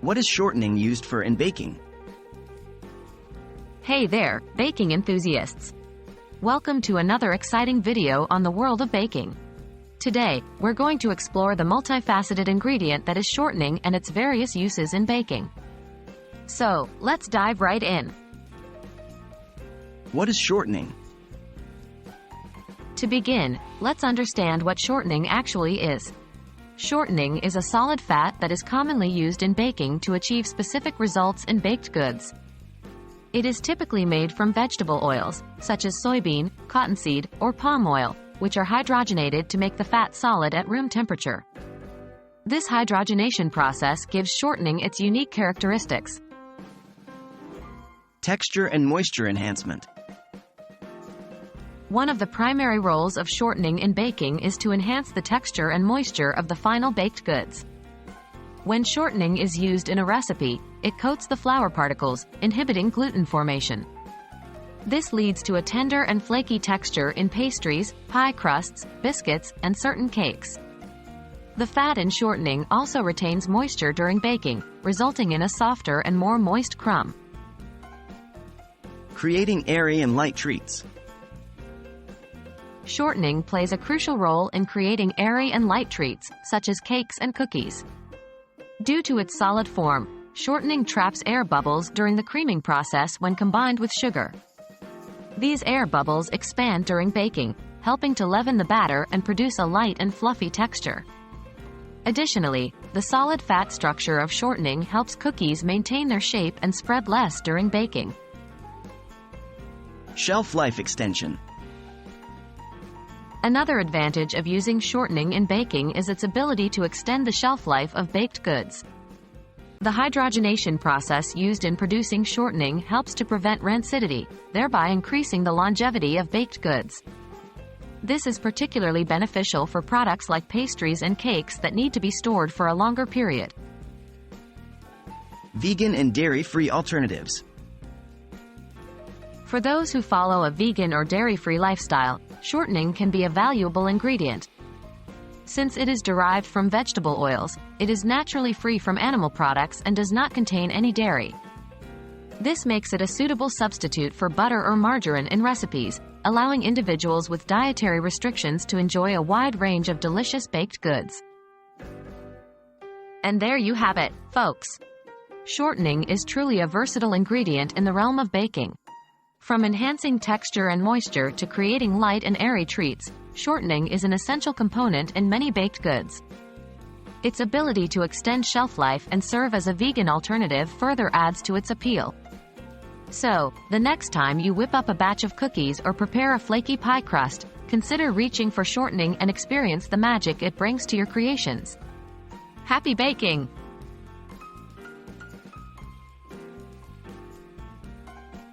What is shortening used for in baking? Hey there, baking enthusiasts! Welcome to another exciting video on the world of baking. Today, we're going to explore the multifaceted ingredient that is shortening and its various uses in baking. So, let's dive right in. What is shortening? To begin, let's understand what shortening actually is. Shortening is a solid fat that is commonly used in baking to achieve specific results in baked goods. It is typically made from vegetable oils, such as soybean, cottonseed, or palm oil, which are hydrogenated to make the fat solid at room temperature. This hydrogenation process gives shortening its unique characteristics. Texture and moisture enhancement. One of the primary roles of shortening in baking is to enhance the texture and moisture of the final baked goods. When shortening is used in a recipe, it coats the flour particles, inhibiting gluten formation. This leads to a tender and flaky texture in pastries, pie crusts, biscuits, and certain cakes. The fat in shortening also retains moisture during baking, resulting in a softer and more moist crumb. Creating airy and light treats. Shortening plays a crucial role in creating airy and light treats, such as cakes and cookies. Due to its solid form, shortening traps air bubbles during the creaming process when combined with sugar. These air bubbles expand during baking, helping to leaven the batter and produce a light and fluffy texture. Additionally, the solid fat structure of shortening helps cookies maintain their shape and spread less during baking. Shelf life extension. Another advantage of using shortening in baking is its ability to extend the shelf life of baked goods. The hydrogenation process used in producing shortening helps to prevent rancidity, thereby increasing the longevity of baked goods. This is particularly beneficial for products like pastries and cakes that need to be stored for a longer period. Vegan and dairy-free alternatives. For those who follow a vegan or dairy-free lifestyle, shortening can be a valuable ingredient. Since it is derived from vegetable oils, it is naturally free from animal products and does not contain any dairy. This makes it a suitable substitute for butter or margarine in recipes, allowing individuals with dietary restrictions to enjoy a wide range of delicious baked goods. And there you have it, folks. Shortening is truly a versatile ingredient in the realm of baking. From enhancing texture and moisture to creating light and airy treats, shortening is an essential component in many baked goods. Its ability to extend shelf life and serve as a vegan alternative further adds to its appeal. So, the next time you whip up a batch of cookies or prepare a flaky pie crust, consider reaching for shortening and experience the magic it brings to your creations. Happy baking!